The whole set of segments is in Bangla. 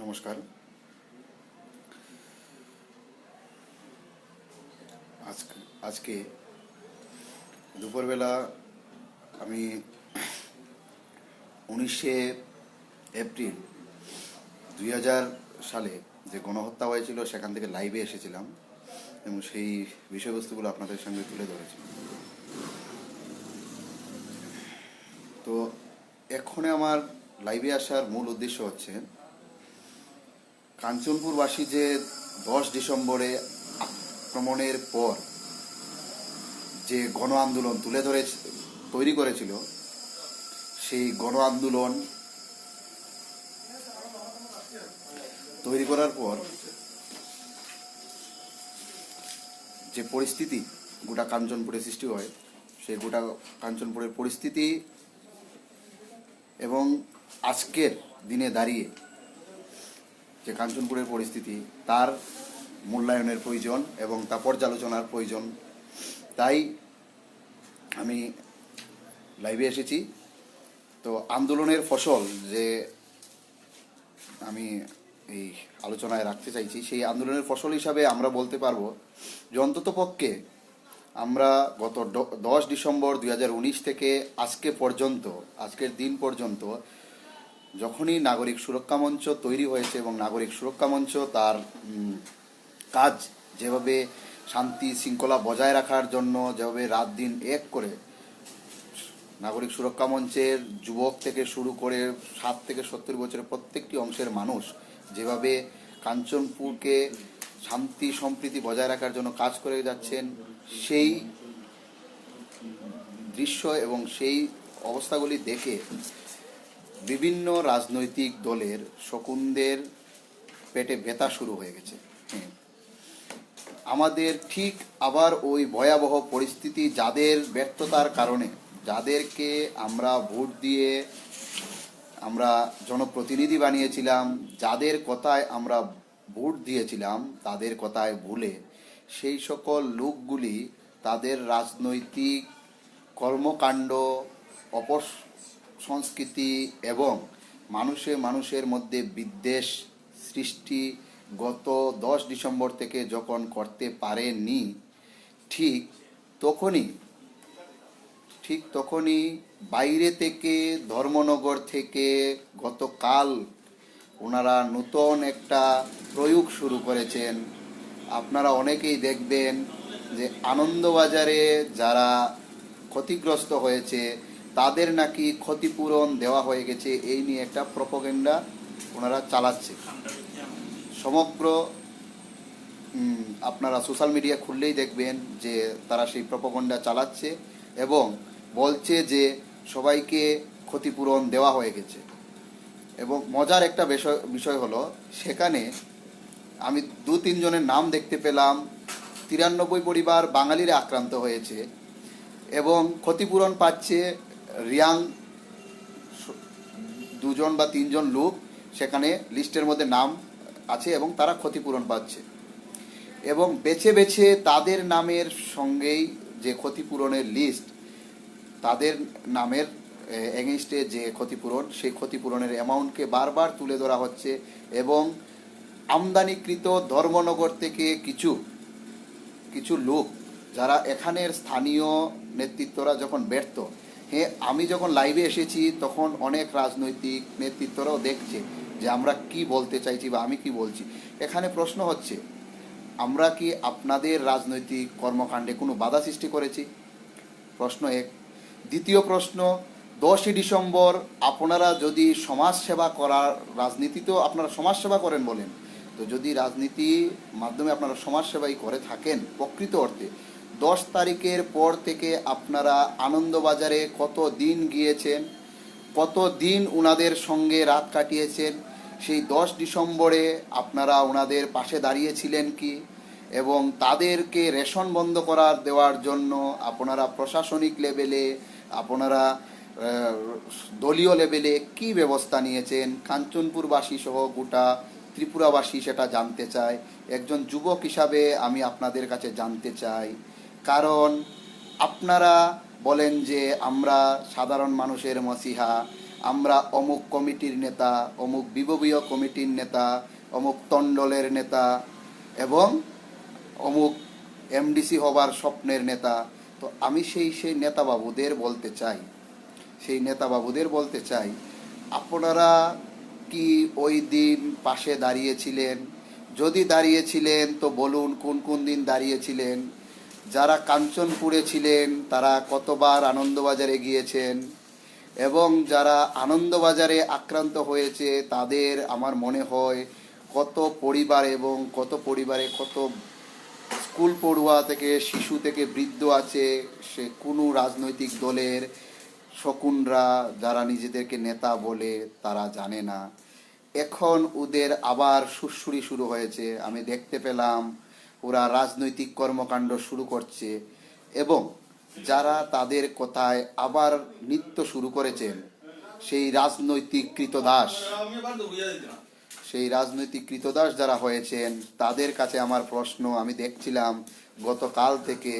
নমস্কার। আজকে দুপুরবেলা আমি 19শে এপ্রিল 2000 সালে যে গণহত্যা হয়েছিল সেখান থেকে লাইভে এসেছিলাম এবং সেই বিষয়বস্তুগুলো আপনাদের সঙ্গে তুলে ধরেছি। তো এক্ষণে আমার লাইভে আসার মূল উদ্দেশ্য হচ্ছে কাঞ্চনপুরবাসী যে 10 ডিসেম্বরে আক্রমণের পর যে গণ আন্দোলন তৈরি করেছিল, সেই গণ আন্দোলন তৈরি করার পর যে পরিস্থিতি গোটা কাঞ্চনপুরে সৃষ্টি হয়, সেই গোটা কাঞ্চনপুরের পরিস্থিতি এবং আজকের দিনে দাঁড়িয়ে যে কাঞ্চনপুরের পরিস্থিতি তার মূল্যায়নের প্রয়োজন এবং তা পর্যালোচনার প্রয়োজন। তাই আমি লাইভে এসেছি। তো আন্দোলনের ফসল যে আমি এই আলোচনায় রাখতে চাইছি, সেই আন্দোলনের ফসল হিসাবে আমরা বলতে পারবো যে অন্তত পক্ষে আমরা গত 10 ডিসেম্বর 2019 থেকে আজকের দিন পর্যন্ত যখনই নাগরিক সুরক্ষা মঞ্চ তৈরি হয়েছে এবং নাগরিক সুরক্ষা মঞ্চ তার কাজ যেভাবে শান্তি শৃঙ্খলা বজায় রাখার জন্য যেভাবে রাত দিন এক করে নাগরিক সুরক্ষা মঞ্চের যুবক থেকে শুরু করে 7 থেকে 70 বছরের প্রত্যেকটি অংশের মানুষ যেভাবে কাঞ্চনপুরকে শান্তি সম্প্রীতি বজায় রাখার জন্য কাজ করে যাচ্ছেন, সেই দৃশ্য এবং সেই অবস্থাগুলি দেখে বিভিন্ন রাজনৈতিক দলের শকুনদের পেটে ব্যথা শুরু হয়ে গেছে। আমাদের ঠিক আবার ওই ভয়াবহ পরিস্থিতি, যাদের ব্যর্থতার কারণে যাদেরকে আমরা ভোট দিয়ে আমরা জনপ্রতিনিধি বানিয়েছিলাম, যাদের কথায় আমরা ভোট দিয়েছিলাম, তাদের কথায় ভুলে সেই সকল লোকগুলি তাদের রাজনৈতিক কর্মকাণ্ড, অপসংস্কৃতি এবং মানুষের মধ্যে বিদ্বেষ সৃষ্টি গত 10 ডিসেম্বর থেকে যখন করতে পারেনি, ঠিক তখনই বাইরে থেকে ধর্মনগর থেকে গতকাল ওনারা নতুন একটা প্রয়োগ শুরু করেছেন। আপনারা অনেকেই দেখবেন যে আনন্দবাজারে যারা ক্ষতিগ্রস্ত হয়েছে তাদের নাকি ক্ষতিপূরণ দেওয়া হয়ে গেছে, এই নিয়ে একটা প্রপাগান্ডা ওনারা চালাচ্ছে। সমগ্র আপনারা সোশ্যাল মিডিয়া খুললেই দেখবেন যে তারা সেই প্রপাগান্ডা চালাচ্ছে এবং বলছে যে সবাইকে ক্ষতিপূরণ দেওয়া হয়ে গেছে। এবং মজার একটা বিষয় হলো, সেখানে আমি 2-3 জনের নাম দেখতে পেলাম। 93 পরিবার বাঙালিরা আক্রান্ত হয়েছে এবং ক্ষতিপূরণ পাচ্ছে রিয়াং 2 জন বা 3 জন লোক সেখানে লিস্টের মধ্যে নাম আছে এবং তারা ক্ষতিপূরণ পাচ্ছে। এবং বেছে বেছে তাদের নামের সঙ্গেই যে ক্ষতিপূরণের লিস্ট, তাদের নামের এগেইনস্টে যে ক্ষতিপূরণ, সেই ক্ষতিপূরণের অ্যামাউন্টকে বারবার তুলে ধরা হচ্ছে এবং আমদানিকৃত ধর্মনগর থেকে কিছু লোক, যারা এখানের স্থানীয় নেতৃত্বরা যখন ব্যর্থ, আমি যখন লাইভে এসেছি তখন অনেক রাজনৈতিক নেতৃত্বরাও দেখছে যে আমরা কি বলতে চাইছি বা আমি কি বলছি। এখানে প্রশ্ন হচ্ছে, আমরা কি আপনাদের রাজনৈতিক কর্মকাণ্ডে কোনো বাধা সৃষ্টি করেছি? প্রশ্ন এক। দ্বিতীয় প্রশ্ন, 10 ডিসেম্বর আপনারা যদি সমাজসেবা করার, রাজনীতিতেও আপনারা সমাজসেবা করেন বলেন, তো যদি রাজনীতির মাধ্যমে আপনারা সমাজসেবাই করে থাকেন প্রকৃত অর্থে, 10 তারিখের পর থেকে আপনারা আনন্দবাজারে কত দিন গিয়েছেন, কত দিন ওনাদের সঙ্গে রাত কাটিয়েছেন, সেই 10 ডিসেম্বরে আপনারা ওনাদের পাশে দাঁড়িয়েছিলেন কি? এবং তাদেরকে রেশন বন্ধ দেওয়ার জন্য আপনারা প্রশাসনিক লেভেলে, আপনারা দলীয় লেভেলে কি ব্যবস্থা নিয়েছেন? কাঞ্চনপুরবাসী সহ গোটা ত্রিপুরাবাসী সেটা জানতে চায়। একজন যুবক হিসাবে আমি আপনাদের কাছে জানতে চাই, কারণ আপনারা বলেন যে আমরা সাধারণ মানুষের মসিহা, আমরা অমুক কমিটির নেতা, অমুক বিভাগীয় কমিটির নেতা, অমুক তন্ডলের নেতা এবং অমুক এমডিসি হবার স্বপ্নের নেতা। তো আমি সেই নেতাবাবুদের বলতে চাই, আপনারা কি ওই দিন পাশে দাঁড়িয়েছিলেন? যদি দাঁড়িয়েছিলেন তো বলুন কোন কোন দিন দাঁড়িয়েছিলেন। যারা কাঞ্চনপুরে ছিলেন তারা কতবার আনন্দবাজারে গিয়েছেন, এবং যারা আনন্দবাজারে আক্রান্ত হয়েছে তাদের আমার মনে হয় কত পরিবার, এবং কত পরিবারে কত স্কুল পড়ুয়া থেকে শিশু থেকে বৃদ্ধ আছে, সে কোনো রাজনৈতিক দলের শকুনরা যারা নিজেদেরকে নেতা বলে তারা জানে না। এখন ওদের আবার সুরসুরি শুরু হয়েছে, আমি দেখতে পেলাম ওরা রাজনৈতিক কর্মকাণ্ড শুরু করছে, এবং যারা তাদের কথায় আবার নৃত্য শুরু করেছেন সেই রাজনৈতিক কৃতদাস যারা হয়েছেন তাদের কাছে আমার প্রশ্ন, আমি দেখছিলাম গতকাল থেকে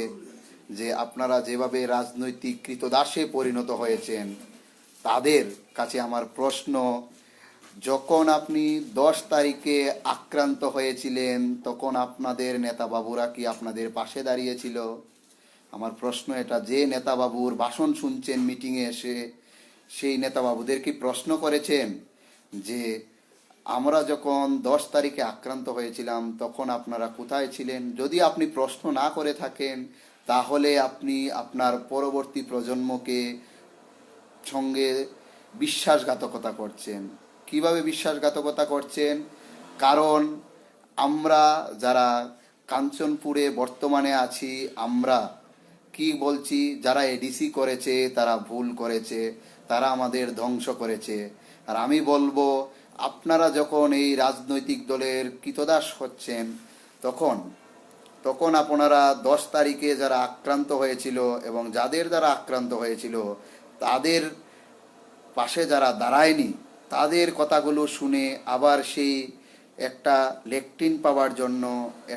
যে আপনারা যেভাবে রাজনৈতিক কৃতদাসে পরিণত হয়েছেন, তাদের কাছে আমার প্রশ্ন, যখন আপনি 10 তারিখে আক্রান্ত হয়েছিলেন তখন আপনাদের নেতাবাবুরা কি আপনাদের পাশে দাঁড়িয়েছিল? আমার প্রশ্ন এটা, যে নেতাবাবুর ভাষণ শুনছেন মিটিংয়ে এসে, সেই নেতাবাবুদের কি প্রশ্ন করেছেন যে আমরা যখন 10 তারিখে আক্রান্ত হয়েছিলাম তখন আপনারা কোথায় ছিলেন? যদি আপনি প্রশ্ন না করে থাকেন তাহলে আপনি আপনার পরবর্তী প্রজন্মকে সঙ্গে বিশ্বাসঘাতকতা করছেন। কিভাবে বিশ্বাসঘাতকতা করছেন? কারণ আমরা যারা কাঞ্চনপুরে বর্তমানে আছি, আমরা কি বলছি, যারা এডিসি করেছে তারা ভুল করেছে, তারা আমাদের ধ্বংস করেছে। আর আমি বলবো, আপনারা যখন এই রাজনৈতিক দলের কৃতদাস হচ্ছেন তখন আপনারা 10 তারিখে যারা আক্রান্ত হয়েছিল এবং যাদের দ্বারা আক্রান্ত হয়েছিল তাদের পাশে যারা দাঁড়ায়নি তাদের কথাগুলো শুনে আবার সেই একটা লেকটিন পাওয়ার জন্য,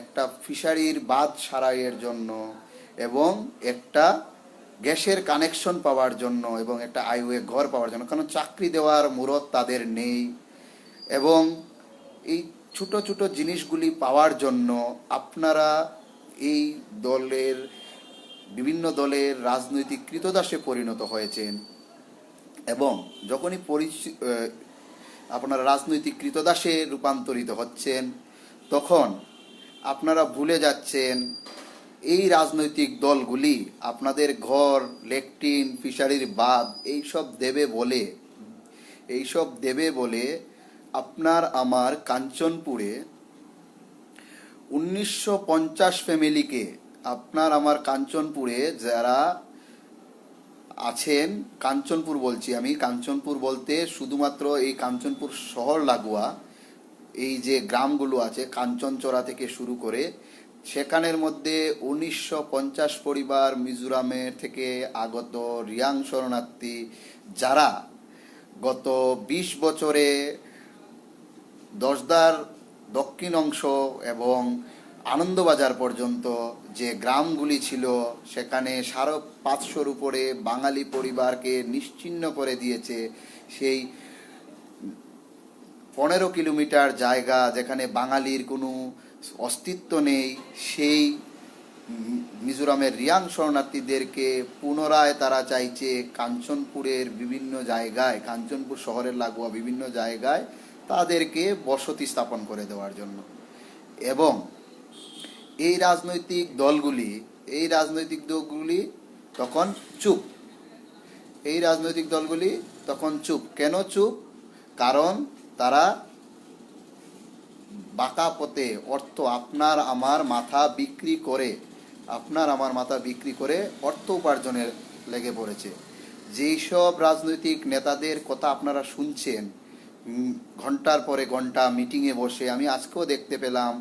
একটা ফিশারির বাঁধ সারাইয়ের জন্য, এবং একটা গ্যাসের কানেকশন পাওয়ার জন্য, এবং একটা হাইওয়ে ঘর পাওয়ার জন্য, কারণ চাকরি দেওয়ার মুরত তাদের নেই, এবং এই ছোট ছোট জিনিসগুলি পাওয়ার জন্য আপনারা এই বিভিন্ন দলের রাজনৈতিক কৃতদাসে পরিণত হয়েছেন। এবং যখনই আপনারা রাজনৈতিক কৃতদাসে রূপান্তরিত হচ্ছেন তখন আপনারা ভুলে যাচ্ছেন এই রাজনৈতিক দলগুলি আপনাদের ঘর, লেকটিন, ফিশারির বাঁধ এইসব দেবে বলে আপনার আমার কাঞ্চনপুরে 1950 ফ্যামিলিকে, আপনার আমার কাঞ্চনপুরে যারা আছেন, কাঞ্চনপুর বলছি আমি, কাঞ্চনপুর বলতে শুধুমাত্র এই কাঞ্চনপুর শহর লাগোয়া এই যে গ্রামগুলো আছে কাঞ্চনচড়া থেকে শুরু করে, সেখানের মধ্যে 1950 পরিবার মিজোরামের থেকে আগত রিয়াং শরণার্থী, যারা গত 20 বছরে দশদার দক্ষিণ অংশ এবং আনন্দবাজার পর্যন্ত যে গ্রামগুলি ছিল সেখানে 550-র উপরে বাঙালি পরিবারকে নিশ্চিহ্ন করে দিয়েছে। সেই 15 কিলোমিটার জায়গা যেখানে বাঙালির কোনো অস্তিত্ব নেই, সেই মিজোরামের রিয়াং শরণার্থীদেরকে পুনরায় তারা চাইছে কাঞ্চনপুরের বিভিন্ন জায়গায়, কাঞ্চনপুর শহরের লাগোয়া বিভিন্ন জায়গায় তাদেরকে বসতি স্থাপন করে দেওয়ার জন্য। এবং এই রাজনৈতিক দলগুলি তখন চুপ। কেন চুপ? কারণ তারা বাঁকা পথে অর্থ, আপনার আমার মাথা বিক্রি করে অর্থ উপার্জনের লেগে পড়েছে। যেই সব রাজনৈতিক নেতাদের কথা আপনারা শুনছেন ঘন্টার পরে ঘন্টা মিটিংয়ে বসে, আমি আজকেও দেখতে পেলাম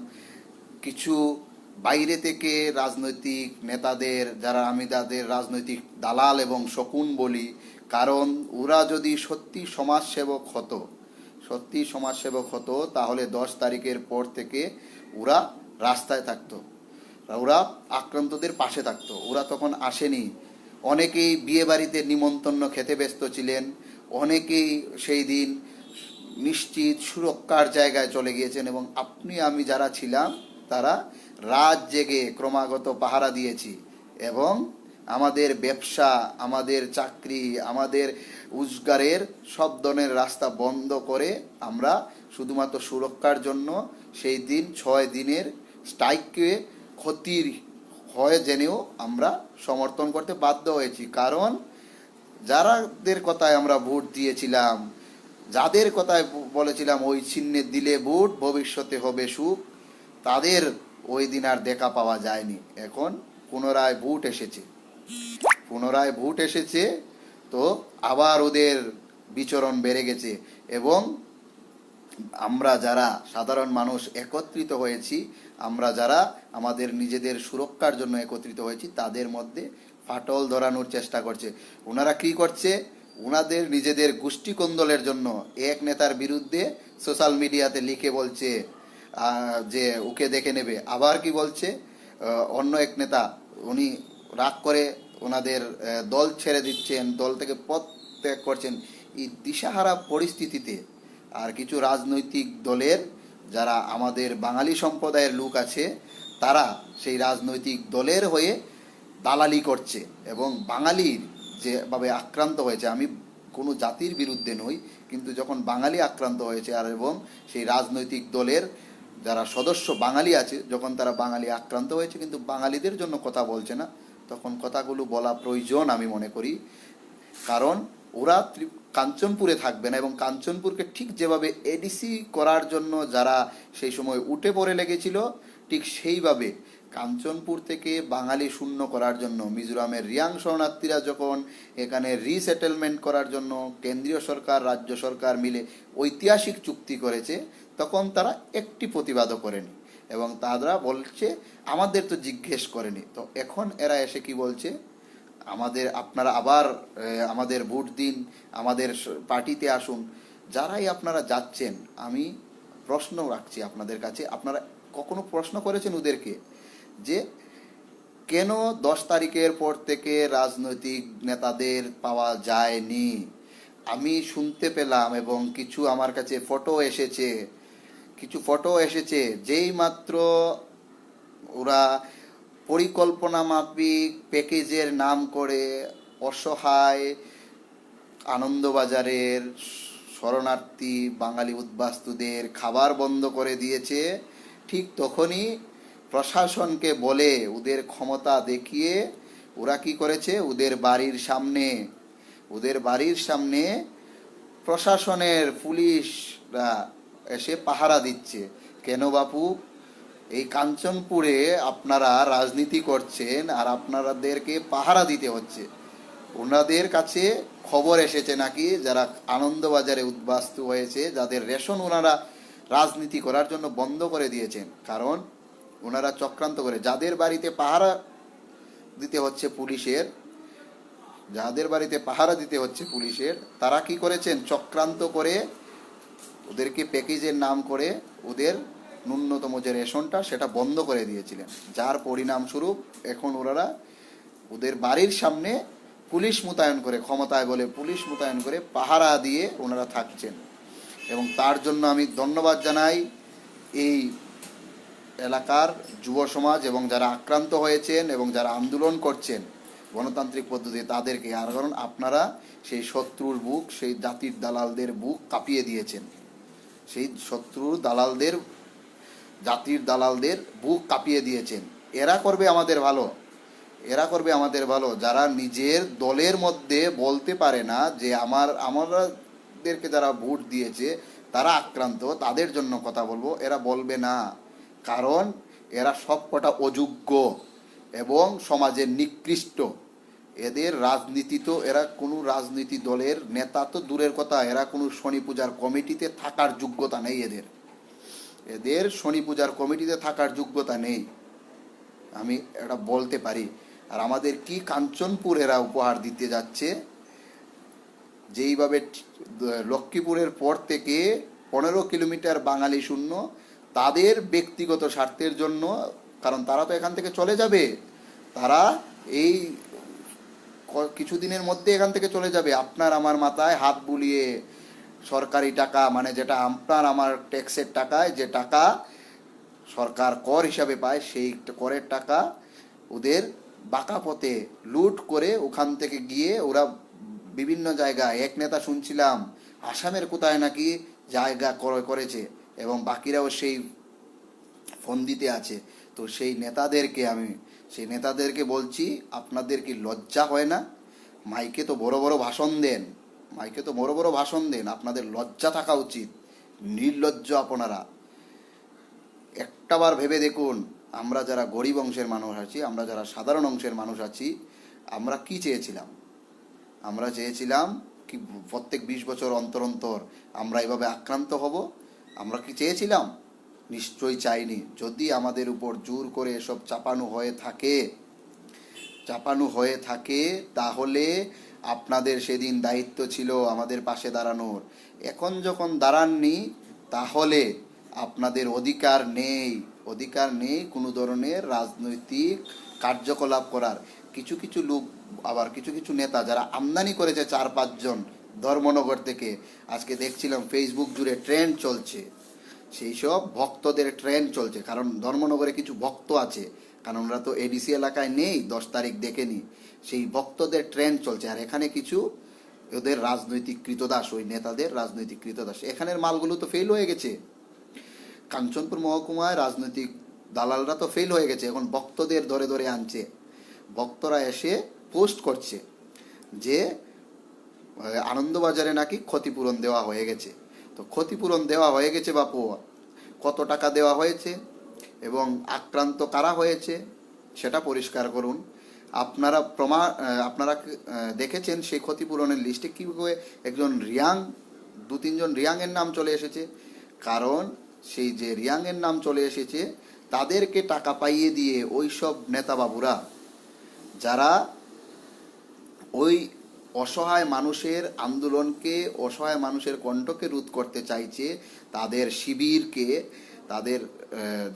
কিছু বাইরে থেকে রাজনৈতিক নেতাদের, যারা আমি তাদের রাজনৈতিক দালাল এবং শকুন বলি, কারণ ওরা যদি সত্যি সমাজসেবক হতো তাহলে 10 তারিখের পর থেকে ওরা রাস্তায় থাকতো, ওরা আক্রান্তদের পাশে থাকতো। ওরা তখন আসেনি। অনেকেই বিয়ে বাড়িতে নিমন্ত্রণ খেতে ব্যস্ত ছিলেন, অনেকেই সেই দিন নিশ্চিত সুরক্ষার জায়গায় চলে গিয়েছেন, এবং আপনি আমি যারা ছিলাম তারা রাত জেগে ক্রমাগত পাহারা দিয়েছি, এবং আমাদের ব্যবসা, আমাদের চাকরি, আমাদের রোজগারের সব ধরনের রাস্তা বন্ধ করে আমরা শুধুমাত্র সুরক্ষার জন্য সেই দিন 6 দিনের স্ট্রাইককে ক্ষতির হয় জেনেও আমরা সমর্থন করতে বাধ্য হয়েছি। কারণ যারাদের কথায় আমরা ভোট দিয়েছিলাম, যাদের কথায় বলেছিলাম ওই চিহ্নে দিলে ভোট ভবিষ্যতে হবে সুখ, তাদের ওই দিন আর দেখা পাওয়া যায়নি। এখন পুনরায় ভোট এসেছে, তো আবার ওদের বিচরণ বেড়ে গেছে, এবং আমরা যারা সাধারণ মানুষ একত্রিত হয়েছি, আমরা যারা আমাদের নিজেদের সুরক্ষার জন্য একত্রিত হয়েছি, তাদের মধ্যে ফাটল ধরানোর চেষ্টা করছে। ওনারা কি করছে? ওনাদের নিজেদের গোষ্ঠী কোন্দলের জন্য এক নেতার বিরুদ্ধে সোশ্যাল মিডিয়াতে লিখে বলছে যে ওকে দেখে নেবে। আবার কি বলছে, অন্য এক নেতা উনি রাগ করে ওনাদের দল ছেড়ে দিচ্ছেন, দল থেকে পদত্যাগ করছেন। এই দিশাহারা পরিস্থিতিতে আর কিছু রাজনৈতিক দলের যারা আমাদের বাঙালি সম্প্রদায়ের লোক আছে, তারা সেই রাজনৈতিক দলের হয়ে দালালি করছে, এবং বাঙালির যেভাবে আক্রান্ত হয়েছে, আমি কোনো জাতির বিরুদ্ধে নই, কিন্তু যখন বাঙালি আক্রান্ত হয়েছে আর এবং সেই রাজনৈতিক দলের যারা সদস্য বাঙালি আছে, যখন তারা বাঙালি আক্রান্ত হয়েছে কিন্তু বাঙালিদের জন্য কথা বলছে না, তখন কথাগুলো বলা প্রয়োজন আমি মনে করি। কারণ ওরা কাঞ্চনপুরে থাকবে না, এবং কাঞ্চনপুরকে ঠিক যেভাবে এডিসি করার জন্য যারা সেই সময় উঠে পড়ে লেগেছিল, ঠিক সেইভাবে কাঞ্চনপুর থেকে বাঙালি শূন্য করার জন্য মিজোরামের রিয়াং শরণার্থীরা যখন এখানে রিসেটেলমেন্ট করার জন্য কেন্দ্রীয় সরকার রাজ্য সরকার মিলে ঐতিহাসিক চুক্তি করেছে, তখন তারা একটি প্রতিবাদও করেনি, এবং তারা বলছে আমাদের তো জিজ্ঞেস করেনি। তো এখন এরা এসে কি বলছে, আপনারা আবার আমাদের ভোট দিন, আমাদের পার্টিতে আসুন। যারাই আপনারা যাচ্ছেন, আমি প্রশ্ন রাখছি আপনাদের কাছে, আপনারা কখনো প্রশ্ন করেছেন ওদেরকে যে কেন 10 তারিখের পর থেকে রাজনৈতিক নেতাদের পাওয়া যায়নি? আমি শুনতে পেলাম, এবং কিছু আমার কাছে ফটো এসেছে, যেই মাত্র ওরা পরিকল্পনা মাফিক প্যাকেজের নাম করে অসহায় আনন্দবাজারের শরণার্থী বাঙালি উদ্বাস্তুদের খাবার বন্ধ করে দিয়েছে, ঠিক তখনই প্রশাসনকে বলে ওদের ক্ষমতা দেখিয়ে ওরা কি করেছে, ওদের বাড়ির সামনে প্রশাসনের পুলিশরা এসে পাহারা দিচ্ছে। কেন বাপু? এই কাঞ্চনপুরে আপনারা রাজনীতি করছেন আর আপনাদেরকে পাহারা দিতে হচ্ছে। ওনাদের কাছে খবর এসেছে নাকি যারা আনন্দবাজারে উদ্বাস্তু হয়েছে, যাদের রেশন ওনারা রাজনীতি করার জন্য বন্ধ করে দিয়েছেন, কারণ ওনারা চক্রান্ত করে যাদের বাড়িতে পাহারা দিতে হচ্ছে পুলিশের, তারা কি করেছেন, চক্রান্ত করে ওদেরকে প্যাকেজের নাম করে ওদের ন্যূনতম যে রেশনটা সেটা বন্ধ করে দিয়েছিলেন, যার পরিণামস্বরূপ এখন ওনারা ওদের বাড়ির সামনে পুলিশ মোতায়েন করে, ক্ষমতায় বলে পুলিশ মোতায়েন করে পাহারা দিয়ে ওনারা থাকছেন। এবং তার জন্য আমি ধন্যবাদ জানাই এই এলাকার যুব সমাজ এবং যারা আক্রান্ত হয়েছেন এবং যারা আন্দোলন করছেন গণতান্ত্রিক পদ্ধতি তাদেরকে। আর কারণ আপনারা সেই শত্রুর বুক, সেই জাতির দালালদের বুক কাঁপিয়ে দিয়েছেন, সেই জাতির দালালদের বুক কাঁপিয়ে দিয়েছেন। এরা করবে আমাদের ভালো, যারা নিজের দলের মধ্যে বলতে পারে না যে আমাদেরকে যারা ভোট দিয়েছে তারা আক্রান্ত, তাদের জন্য কথা বলবো, এরা বলবে না। কারণ এরা সবকটা অযোগ্য এবং সমাজের নিকৃষ্ট। এদের রাজনীতি তো, এরা কোনো রাজনীতি দলের নেতা তো দূরের কথা, এরা কোনো শনি পূজার কমিটিতে থাকার যোগ্যতা নেই। এদের শনি পূজার কমিটিতে থাকার যোগ্যতা নেই, আমি এটা বলতে পারি। আর আমাদের কি কাঞ্চনপুর এরা উপহার দিতে যাচ্ছে, যেইভাবে লক্ষ্মীপুরের পর থেকে 15 কিলোমিটার বাঙালি শূন্য, তাদের ব্যক্তিগত স্বার্থের জন্য, কারণ তারা তো এখান থেকে চলে যাবে, তারা এই কিছুদিনের মধ্যে এখান থেকে চলে যাবে। আপনার আমার মাথায় হাত বুলিয়ে সরকারি টাকা, মানে যেটা আপনার আমার ট্যাক্সের টাকায় যে টাকা সরকার কর হিসাবে পায়, সেই করের টাকা ওদের বাঁকা পথে লুট করে ওখান থেকে গিয়ে ওরা বিভিন্ন জায়গায়, এক নেতা শুনছিলাম আসামের কোথায় নাকি জায়গা ক্রয় করেছে এবং বাকিরাও সেই ফন্দিতে আছে। তো সেই নেতাদেরকে বলছি, আপনাদের কি লজ্জা হয় না? মাইকে তো বড় বড় ভাষণ দেন, আপনাদের লজ্জা থাকা উচিত। নির্লজ্জ আপনারা। একটাবার ভেবে দেখুন, আমরা যারা গরিব অংশের মানুষ আছি, আমরা যারা সাধারণ অংশের মানুষ আছি, আমরা কি চেয়েছিলাম? আমরা চেয়েছিলাম কি প্রত্যেক 20 বছর অন্তর অন্তর আমরা এভাবে আক্রান্ত হব? আমরা কি চেয়েছিলাম? নিশ্চয়ই চাইনি। যদি আমাদের উপর জোর করে এসব চাপানো হয়ে থাকে তাহলে আপনাদের সেদিন দায়িত্ব ছিল আমাদের পাশে দাঁড়ানোর। এখন যখন দাঁড়াননি, তাহলে আপনাদের অধিকার নেই কোনো ধরনের রাজনৈতিক কার্যকলাপ করার। কিছু কিছু নেতা যারা আমদানি করেছে 4-5 জন ধর্মনগর থেকে, আজকে দেখছিলাম ফেসবুক জুড়ে ট্রেন্ড চলছে, সেই সব ভক্তদের ট্রেন্ড চলছে। কারণ ধর্মনগরে কিছু ভক্ত আছে, কারণ ওরা তো এডিসি এলাকায় নেই, 10 তারিখ দেখেনি। সেই ভক্তদের ট্রেন্ড চলছে। আর এখানে কিছু ওদের রাজনৈতিক কৃতদাস, ওই নেতাদের রাজনৈতিক কৃতদাস, এখানের মালগুলো তো ফেল হয়ে গেছে। কাঞ্চনপুর মহকুমায় রাজনৈতিক দালালরা তো ফেল হয়ে গেছে, এখন ভক্তদের ধরে ধরে আনছে। ভক্তরা এসে পোস্ট করছে যে আনন্দবাজারে নাকি ক্ষতিপূরণ দেওয়া হয়ে গেছে। তো ক্ষতিপূরণ দেওয়া হয়ে গেছে বাপু, কত টাকা দেওয়া হয়েছে এবং আক্রান্ত কারা হয়েছে সেটা পরিষ্কার করুন। আপনারা দেখেছেন সেই ক্ষতিপূরণের লিস্টে কীভাবে একজন রিয়াং, 2-3 জন রিয়াংয়ের নাম চলে এসেছে। কারণ সেই যে রিয়াংয়ের নাম চলে এসেছে, তাদেরকে টাকা পাইয়ে দিয়ে ওই সব নেতাবাবুরা যারা ওই অসহায় মানুষের আন্দোলনকে, অসহায় মানুষের কণ্ঠকে রোধ করতে চাইছে, তাদের শিবিরকে, তাদের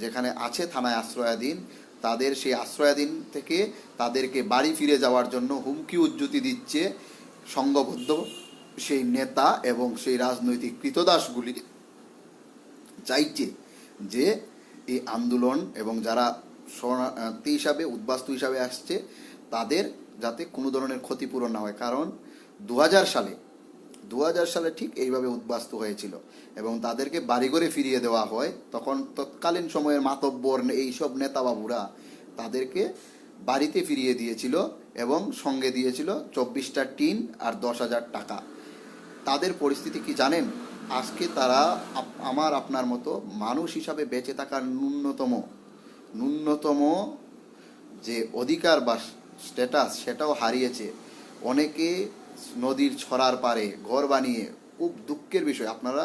যেখানে আছে থানায় আশ্রয়াধীন, তাদের সেই আশ্রয়াধীন থেকে তাদেরকে বাড়ি ফিরে যাওয়ার জন্য হুমকি উজ্জুতি দিচ্ছে সংঘবদ্ধ সেই নেতা এবং সেই রাজনৈতিক কৃতদাসগুলি চাইছে যে এই আন্দোলন এবং যারা শরণার্থী হিসাবে, উদ্বাস্তু হিসাবে আসছে, তাদের যাতে কোনো ধরনের ক্ষতিপূরণ না হয়। কারণ 2000 সালে ঠিক এইভাবে উদ্বাস্তু হয়েছিল এবং তাদেরকে বাড়িঘরে ফিরিয়ে দেওয়া হয়। তখন তৎকালীন সময়ের মাতব্বর এইসব নেতাবাবুরা তাদেরকে বাড়িতে ফিরিয়ে দিয়েছিল এবং সঙ্গে দিয়েছিল 24টা টিন আর 10,000 টাকা। তাদের পরিস্থিতি কি জানেন? আজকে তারা আপনার মতো মানুষ হিসাবে বেঁচে থাকার ন্যূনতম যে অধিকার বা স্ট্যাটাস, সেটাও হারিয়েছে। অনেকে নদীর ছড়ার পারে ঘর বানিয়ে, খুব দুঃখের বিষয়। আপনারা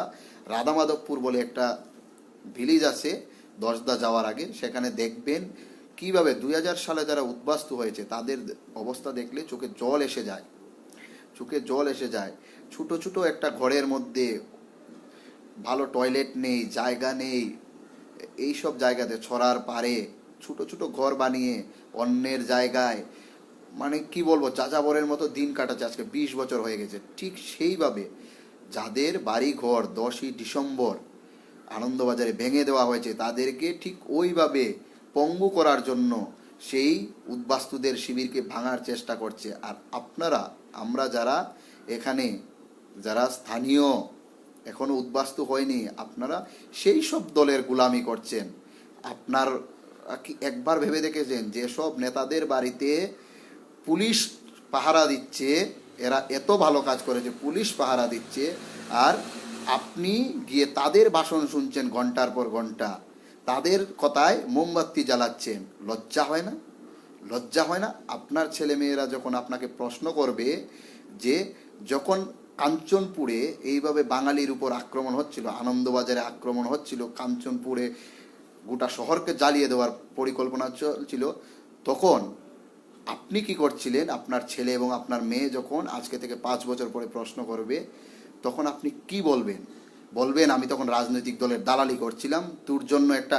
রাধামাধবপুর বলে একটা ভিলেজ আছে 10দা যাওয়ার আগে, সেখানে দেখবেন কিভাবে 2000 সালে যারা উদ্বাস্তু হয়েছে তাদের অবস্থা দেখলে চোখে জল এসে যায়। ছোট ছোট একটা ঘরের মধ্যে ভালো টয়লেট নেই, জায়গা নেই, এইসব জায়গাতে ছড়ার পারে ছোট ছোট ঘর বানিয়ে অন্যের জায়গায়, মানে কি বলবো, যাযাবরের মতো দিন কাটাচ্ছে। আজকে 20 বছর হয়ে গেছে। ঠিক সেইভাবে যাদের বাড়ি ঘর 10ই ডিসেম্বর আনন্দবাজারে ভেঙে দেওয়া হয়েছে, তাদেরকে ঠিক ওইভাবে পঙ্গু করার জন্য সেই উদ্বাস্তুদের শিবিরকে ভাঙার চেষ্টা করছে। আর আমরা যারা এখানে, যারা স্থানীয়, এখনো উদ্বাস্তু হয়নি, আপনারা সেই সব দলের গোলামি করছেন। আপনার কি একবার ভেবে দেখেছেন যেসব নেতাদের বাড়িতে পুলিশ পাহারা দিচ্ছে, এরা এত ভালো কাজ করেছে, পুলিশ পাহারা দিচ্ছে, আর আপনি গিয়ে তাদের ভাষণ শুনছেন ঘন্টার পর ঘন্টা, তাদের কথায় মোমবাতি জ্বালাচ্ছেন? লজ্জা হয় না? আপনার ছেলেমেয়েরা যখন আপনাকে প্রশ্ন করবে যে যখন কাঞ্চনপুরে এইভাবে বাঙালির উপর আক্রমণ হচ্ছিল, আনন্দবাজারে আক্রমণ হচ্ছিল, কাঞ্চনপুরে গোটা শহরকে জ্বালিয়ে দেওয়ার পরিকল্পনা চলছিল, তখন আপনি কি করছিলেন? আপনার ছেলে এবং আপনার মেয়ে যখন আজকে থেকে 5 বছর পরে প্রশ্ন করবে, তখন আপনি কি বলবেন? বলবেন আমি তখন রাজনৈতিক দলের দালালি করছিলাম, তোর জন্য একটা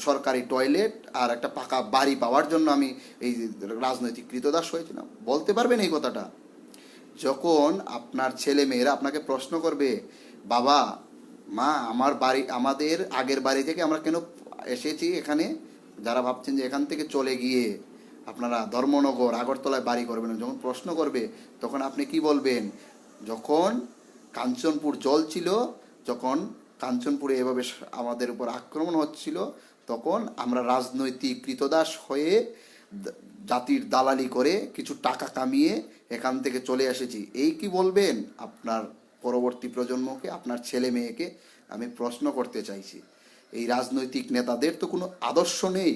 সরকারি টয়লেট আর একটা পাকা বাড়ি পাওয়ার জন্য আমি এই রাজনৈতিক কৃতদাস হয়েছিলাম, বলতে পারবেন এই কথাটা? যখন আপনার ছেলে মেয়েরা আপনাকে প্রশ্ন করবে, বাবা মা আমার বাড়ি, আমাদের আগের বাড়ি থেকে আমরা কেন এসেছি এখানে, যারা ভাবছেন যে এখান থেকে চলে গিয়ে আপনারা ধর্মনগর আগরতলায় বাড়ি করবেন, যখন প্রশ্ন করবে তখন আপনি কি বলবেন? যখন কাঞ্চনপুর জল ছিল, যখন কাঞ্চনপুরে এভাবে আমাদের উপর আক্রমণ হচ্ছিল, তখন আমরা রাজনৈতিক কৃতদাস হয়ে জাতির দালালি করে কিছু টাকা কামিয়ে এখান থেকে চলে এসেছি, এই কি বলবেন আপনার পরবর্তী প্রজন্মকে, আপনার ছেলে মেয়েকে? আমি প্রশ্ন করতে চাইছি। এই রাজনৈতিক নেতাদের তো কোনো আদর্শ নেই,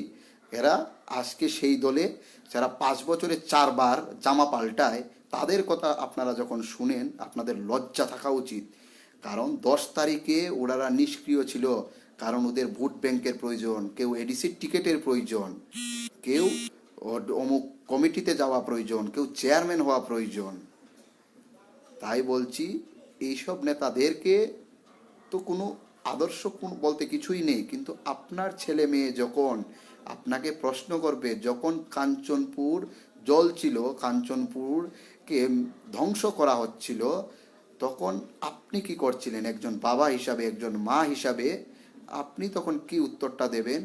এরা আজকে সেই দলে যারা 5 বছরে 4বার জামা পাল্টায়, তাদের কথা আপনারা যখন শুনেন আপনাদের লজ্জা থাকা উচিত। কারণ 10 তারিখে ওনারা নিষ্ক্রিয় ছিল, কারণ ওদের ভোট ব্যাংকের প্রয়োজন, কেউ এডিসির টিকেটের প্রয়োজন, কেউ অমুক কমিটিতে যাওয়া প্রয়োজন, কেউ চেয়ারম্যান হওয়া প্রয়োজন। তাই বলছি এইসব নেতাদেরকে তো কোনো আদর্শ বলতে কিছুই নেই, কিন্তু আপনার ছেলে মেয়ে যখন আপনাকে প্রশ্ন করবে, যখন কাঞ্চনপুর জল ছিল, কাঞ্চনপুরকে ধ্বংস করা হচ্ছিল, তখন আপনি কি করছিলেন? একজন বাবা হিসাবে, একজন মা হিসাবে আপনি তখন কি উত্তরটা দেবেন?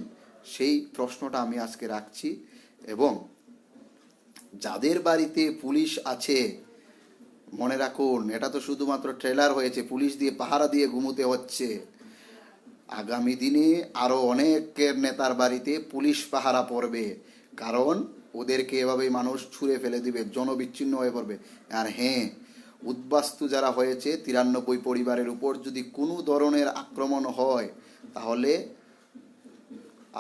সেই প্রশ্নটা আমি আজকে রাখছি। এবং যাদের বাড়িতে পুলিশ আছে, মনে রাখুন এটা তো শুধুমাত্র ট্রেলার হয়েছে, পুলিশ দিয়ে পাহারা দিয়ে ঘুমোতে হচ্ছে। আগামী দিনে আরও অনেকের নেতার বাড়িতে পুলিশ পাহারা পড়বে, কারণ ওদেরকে এভাবেই মানুষ ছুঁড়ে ফেলে দিবে, জনবিচ্ছিন্ন হয়ে পড়বে। আর হ্যাঁ, উদ্বাস্তু যারা হয়েছে 93 পরিবারের উপর যদি কোনো ধরনের আক্রমণ হয়, তাহলে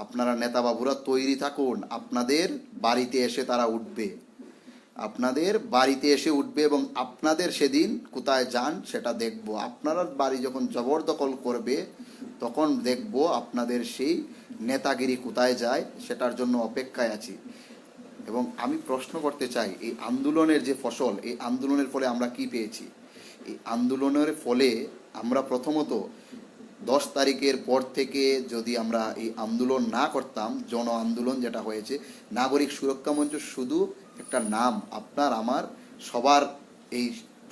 আপনারা নেতাবাবুরা তৈরি থাকুন, আপনাদের বাড়িতে এসে তারা উঠবে, আপনাদের বাড়িতে এসে উঠবে, এবং আপনাদের সেদিন কোথায় যান সেটা দেখব। আপনারা বাড়ি যখন জবরদখল করবে, তখন দেখব আপনাদের সেই নেতাগিরি কোথায় যায়, সেটার জন্য অপেক্ষায় আছি। এবং আমি প্রশ্ন করতে চাই, এই আন্দোলনের যে ফসল, এই আন্দোলনের ফলে আমরা কি পেয়েছি? এই আন্দোলনের ফলে আমরা প্রথমত 10 তারিখের পর থেকে যদি আমরা এই আন্দোলন না করতাম, জন আন্দোলন যেটা হয়েছে, নাগরিক সুরক্ষা মঞ্চ শুধু একটা নাম, আপনার আমার সবার এই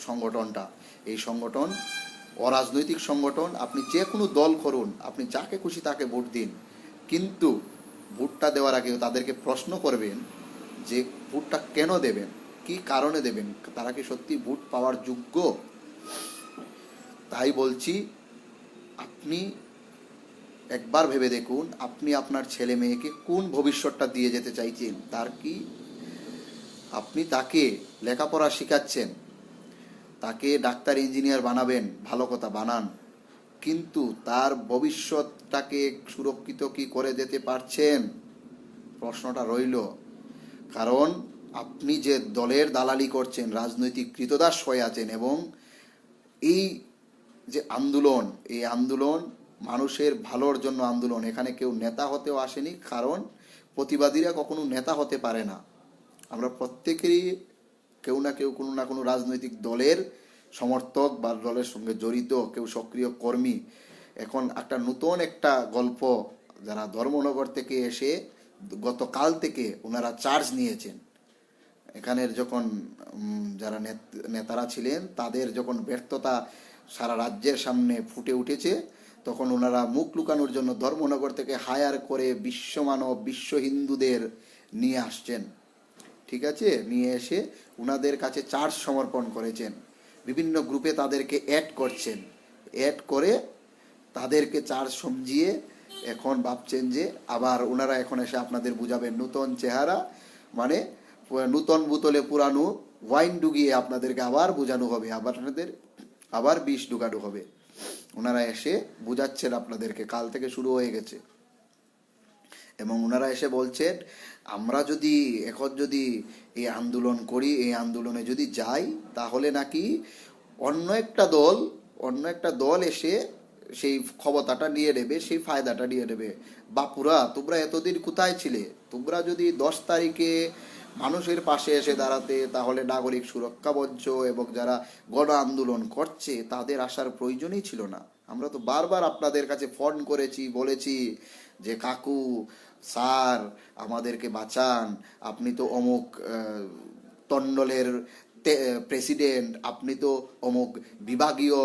সংগঠনটা, এই সংগঠন অরাজনৈতিক সংগঠন, আপনি যে কোনো দল করুন, আপনি যাকে খুশি তাকে ভোট দিন, কিন্তু ভোটটা দেওয়ার আগে তাদেরকে প্রশ্ন করবেন যে ভোটটা কেন দেবেন, কি কারণে দেবেন, তারা কি সত্যি ভোট পাওয়ার যোগ্য? তাই বলছি, আপনি একবার ভেবে দেখুন, আপনি আপনার ছেলে মেয়েকে কোন ভবিষ্যৎটা দিয়ে যেতে চাইছেন। তার কি আপনি তাকে লেখাপড়া শেখাচ্ছেন, তাকে ডাক্তার ইঞ্জিনিয়ার বানাবেন, ভালো কথা বানান, কিন্তু তার ভবিষ্যৎটাকে সুরক্ষিত কি করে যেতে পারছেন? প্রশ্নটা রইল। কারণ আপনি যে দলের দালালি করছেন, রাজনৈতিক কৃতদাস হয়ে আছেন, এবং এই যে আন্দোলন, এই আন্দোলন মানুষের ভালোর জন্য আন্দোলন, এখানে কেউ নেতা হতেও আসেনি, কারণ প্রতিবাদীরা কখনো নেতা হতে পারে না। আমরা প্রত্যেকেরই কেউ না কেউ কোনো না কোনো রাজনৈতিক দলের সমর্থক বা দলের সঙ্গে জড়িত, কেউ সক্রিয় কর্মী। এখন নতুন একটা গল্প, যারা ধর্মনগর থেকে এসে গতকাল থেকে ওনারা চার্জ নিয়েছেন, এখানের যখন যারা নেতারা ছিলেন তাদের যখন ব্যর্থতা সারা রাজ্যের সামনে ফুটে উঠেছে, তখন ওনারা মুখ লুকানোর জন্য ধর্মনগর থেকে হায়ার করে বিশ্বমানব, বিশ্ব হিন্দুদের নিয়ে আসছেন। ঠিক আছে, নিয়ে এসে ওনাদের কাছে চার্জ সমর্পণ করেছেন, বিভিন্ন গ্রুপে তাদেরকে অ্যাড করছেন, অ্যাড করে তাদেরকে চার্জ সমঝিয়ে এখন ভাবছেন যে আবার ওনারা এখন এসে আপনাদের বুঝাবেন নতুন চেহারা, মানে নূতন বোতলে পুরানো ওয়াইন ডুগিয়ে আপনাদেরকে আবার বোঝানো হবে, আবার বিষ ঢুকানো হবে। ওনারা এসে বুঝাচ্ছেন আপনাদেরকে, কাল থেকে শুরু হয়ে গেছে। এবং ওনারা এসে বলছেন আমরা এখন যদি এই আন্দোলন করি, এই আন্দোলনে যদি যাই, তাহলে নাকি অন্য একটা দল এসে সেই ক্ষমতাটা নিয়ে নেবে, সেই ফায়দাটা নিয়ে নেবে। বাপুরা, তোমরা এতদিন কোথায় ছিলে? তোমরা যদি 10 তারিখে মানুষের পাশে এসে দাঁড়াতে, তাহলে নাগরিক সুরক্ষা মঞ্চ এবং যারা গণ আন্দোলন করছে তাদের আসার প্রয়োজনই ছিল না। আমরা তো বারবার আপনাদের কাছে ফোন করেছি, বলেছি যে কাকু, স্যার, আমাদেরকে বাঁচান, আপনি তো অমুক তন্ডলের প্রেসিডেন্ট, আপনি তো অমুক বিভাগীয়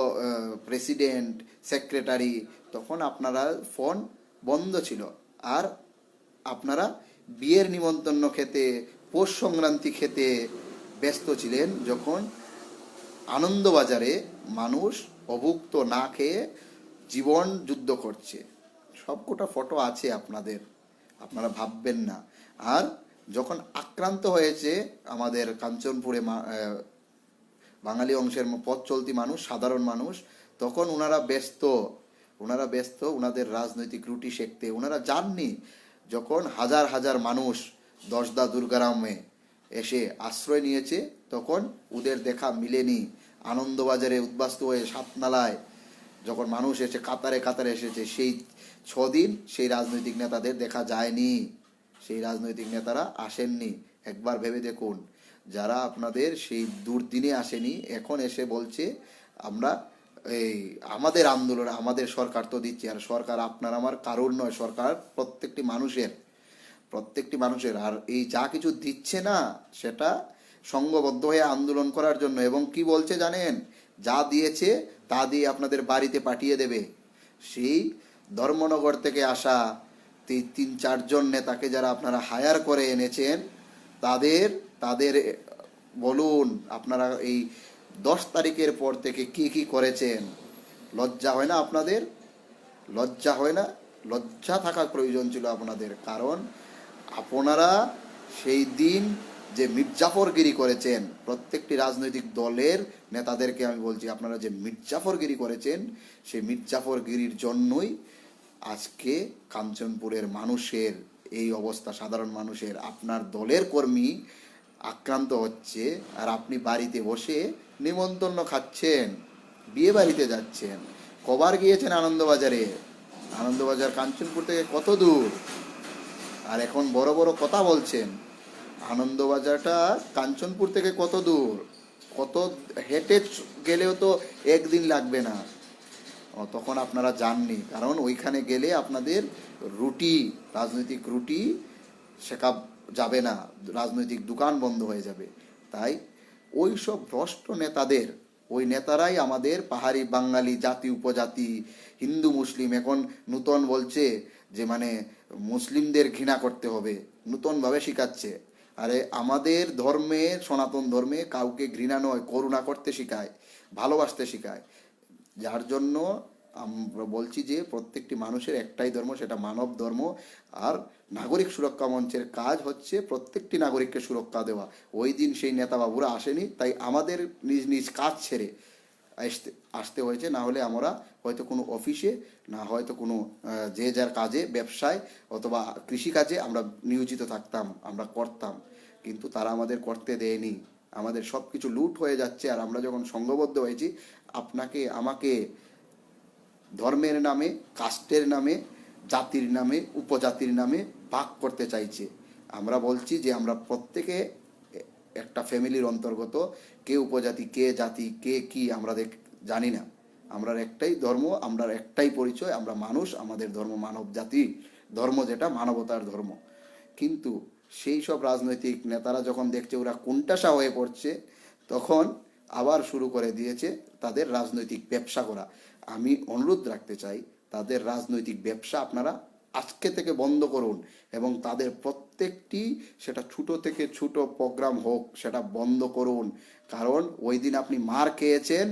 প্রেসিডেন্ট, সেক্রেটারি। তখন আপনারা ফোন বন্ধ ছিল। আর আপনারা বিয়ের নিমন্ত্রণ খেতে, পৌষ সংক্রান্তি খেতে ব্যস্ত ছিলেন, যখন আনন্দবাজারে মানুষ অভুক্ত না খেয়ে জীবন যুদ্ধ করছে। সবকটা ফটো আছে আপনাদের, আপনারা ভাববেন না। আর যখন আক্রান্ত হয়েছে আমাদের কাঞ্চনপুরে বাঙালি অংশের পথ চলতি মানুষ, সাধারণ মানুষ, তখন ওনারা ব্যস্ত ওনাদের রাজনৈতিক রুটি সেঁকতে। ওনারা জাননি যখন হাজার হাজার মানুষ দশদা দুর্গারামে এসে আশ্রয় নিয়েছে, তখন ওদের দেখা মিলেনি। আনন্দবাজারে উদ্বাস্তু হয়ে সাতনালায় যখন মানুষ এসে কাতারে কাতারে এসেছে, সেই 6 দিন সেই রাজনৈতিক নেতাদের দেখা যায়নি, সেই রাজনৈতিক নেতারা আসেননি। একবার ভেবে দেখুন, যারা আপনাদের সেই দুর্দিনে আসেনি, এখন এসে বলছে আমরা এই আমাদের আন্দোলন, আমাদের সরকার তো দিচ্ছে। আর সরকার আপনার আমার কারোর নয়, সরকার প্রত্যেকটি মানুষের। আর এই যা কিছু দিচ্ছে না, সেটা সংঘবদ্ধ হয়ে আন্দোলন করার জন্য। এবং কি বলছে জানেন, যা দিয়েছে তা দিয়ে আপনাদের বাড়িতে পাঠিয়ে দেবে। সেই ধর্মনগর থেকে আসা 3-4 জন নেতাকে যারা আপনারা হায়ার করে এনেছেন, তাদের তাদের বলুন আপনারা এই 10 তারিখের পর থেকে কি কি করেছেন। লজ্জা হয় না আপনাদের? লজ্জা হয় না? লজ্জা থাকার প্রয়োজন ছিল আপনাদের। কারণ আপনারা সেই দিন যে মির্জাফরগিরি করেছেন, প্রত্যেকটি রাজনৈতিক দলের নেতাদেরকে আমি বলছি, আপনারা যে মির্জাফরগিরি করেছেন, সেই মির্জাফরগিরির জন্যই আজকে কাঞ্চনপুরের মানুষের এই অবস্থা। সাধারণ মানুষের, আপনার দলের কর্মী আক্রান্ত হচ্ছে, আর আপনি বাড়িতে বসে নিমন্ত্রণ খাচ্ছেন, বিয়ে বাড়িতে যাচ্ছেন। কবার গিয়েছেন আনন্দবাজারে? আনন্দবাজার কাঞ্চনপুর থেকে কত দূর? আর এখন বড় বড় কথা বলছেন। আনন্দবাজারটা কাঞ্চনপুর থেকে কত দূর? কত হেঁটে গেলেও তো 1 দিন লাগবে না। তখন আপনারা যাননি, কারণ ওইখানে গেলে আপনাদের রাজনৈতিক রুটি শেখা যাবে না, রাজনৈতিক দোকান বন্ধ হয়ে যাবে। তাই ওই সব ভ্রষ্ট নেতাদের, ওই নেতারাই আমাদের পাহাড়ি বাঙালি জাতি উপজাতি হিন্দু মুসলিম এখন নূতন বলছে যে মানে মুসলিমদের ঘৃণা করতে হবে, নূতনভাবে শিখাচ্ছে। আরে আমাদের ধর্মে, সনাতন ধর্মে কাউকে ঘৃণা নয়, করুণা করতে শিখায়, ভালোবাসতে শিখায়। যার জন্য আমরা বলছি যে প্রত্যেকটি মানুষের একটাই ধর্ম, সেটা মানব ধর্ম। আর নাগরিক সুরক্ষা মঞ্চের কাজ হচ্ছে প্রত্যেকটি নাগরিককে সুরক্ষা দেওয়া। ওই দিন সেই নেতাবাবুরা আসেনি, তাই আমাদের নিজ নিজ কাজ ছেড়ে আসতে হয়েছে। না হলে আমরা হয়তো কোনো অফিসে, না হয়তো কোনো যে যার কাজে, ব্যবসায় অথবা কৃষিকাজে আমরা নিয়োজিত থাকতাম, আমরা করতাম। কিন্তু তারা আমাদের করতে দেয়নি। আমাদের সব কিছু লুট হয়ে যাচ্ছে। আর আমরা যখন সংঘবদ্ধ হয়েছি, আপনাকে আমাকে ধর্মের নামে, কাস্টের নামে, জাতির নামে, উপজাতির নামে ভাগ করতে চাইছে। আমরা বলছি যে আমরা প্রত্যেকে একটা ফ্যামিলির অন্তর্গত। কে উপজাতি, কে জাতি, কে কি আমরা জানি না। আমরা একটাই ধর্ম, আমরা একটাই পরিচয়, আমরা মানুষ। আমাদের ধর্ম মানব জাতি ধর্ম, যেটা মানবতার ধর্ম। কিন্তু সেই সব রাজনৈতিক নেতারা যখন দেখছে ওরা কোণঠাসা হয়ে পড়ছে, তখন আবার শুরু করে দিয়েছে তাদের রাজনৈতিক ব্যবসা করা। আমি অনুরোধ রাখতে চাই, তাদের রাজনৈতিক ব্যবসা আপনারা আজকে থেকে বন্ধ করুন। এবং তাদের প্রত্যেকটি, সেটা ছোট থেকে ছোট প্রোগ্রাম হোক, সেটা বন্ধ করুন। কারণ ওই দিন আপনি মার খেয়েছেন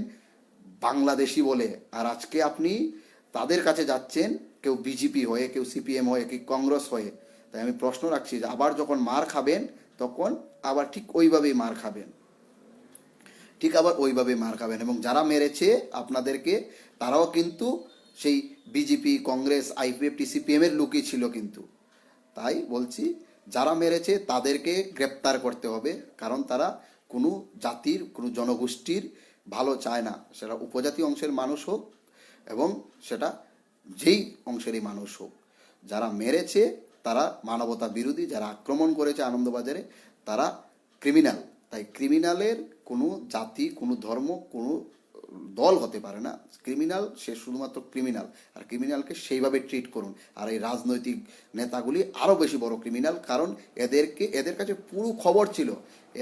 বাংলাদেশি বলে, আর আজকে আপনি তাদের কাছে যাচ্ছেন, কেউ বিজেপি হয়ে, কেউ সিপিএম হয়ে, কেউ কংগ্রেস হয়ে। তাই আমি প্রশ্ন রাখছি যে আবার যখন মার খাবেন, তখন আবার ঠিক ওইভাবেই মার খাবেন, এবং যারা মেরেছে আপনাদেরকে, তারাও কিন্তু সেই বিজেপি, কংগ্রেস, আইপিএফটি, সিপিএম এর লোকই ছিল কিন্তু। তাই বলছি, যারা মেরেছে তাদেরকে গ্রেপ্তার করতে হবে। কারণ তারা কোনো জাতির, কোনো জনগোষ্ঠীর ভালো চায় না, সেটা উপজাতি অংশের মানুষ হোক এবং সেটা যেই অংশেরই মানুষ হোক। যারা মেরেছে তারা মানবতা বিরোধী, যারা আক্রমণ করেছে আনন্দবাজারে তারা ক্রিমিনাল। তাই ক্রিমিনালের কোনো জাতি, কোনো ধর্ম, কোনো দল হতে পারে না। ক্রিমিনাল সে শুধুমাত্র ক্রিমিনাল, আর ক্রিমিনালকে সেইভাবে ট্রিট করুন। আর এই রাজনৈতিক নেতাগুলি আরও বেশি বড় ক্রিমিনাল, কারণ এদের কাছে পুরো খবর ছিল।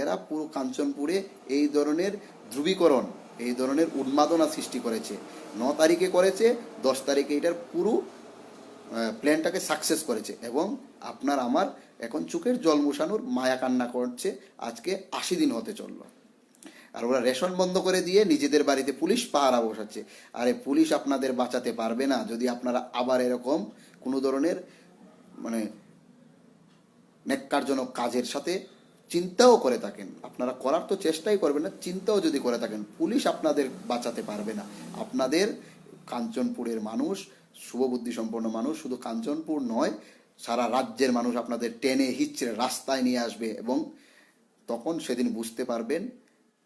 এরা পুরো কাঞ্চনপুরে এই ধরনের ধ্রুবীকরণ, এই ধরনের উন্মাদনা সৃষ্টি করেছে। 9 তারিখে করেছে, 10 তারিখে এটার পুরো প্ল্যানটাকে সাকসেস করেছে। এবং আপনার আমার এখন চোখের জল মুছানোর মায়া কান্না করছে। আজকে 80 দিন হতে চললো, আর ওরা রেশন বন্ধ করে দিয়ে নিজেদের বাড়িতে পুলিশ পাহারা বসাচ্ছে। আরে পুলিশ আপনাদের বাঁচাতে পারবে না যদি আপনারা আবার এরকম কোনো ধরনের মানে ন্যাক্কারজনক কাজের সাথে চিন্তাও করে থাকেন। আপনারা করার তো চেষ্টাই করবেন না, চিন্তাও যদি করে থাকেন, পুলিশ আপনাদের বাঁচাতে পারবে না। আপনাদের কাঞ্চনপুরের মানুষ শুভবুদ্ধি সম্পন্ন মানুষ, শুধু কাঞ্চনপুর নয়, সারা রাজ্যের মানুষ আপনাদের টেনে হিচড়ে রাস্তায় নিয়ে আসবে। এবং তখন সেদিন বুঝতে পারবেন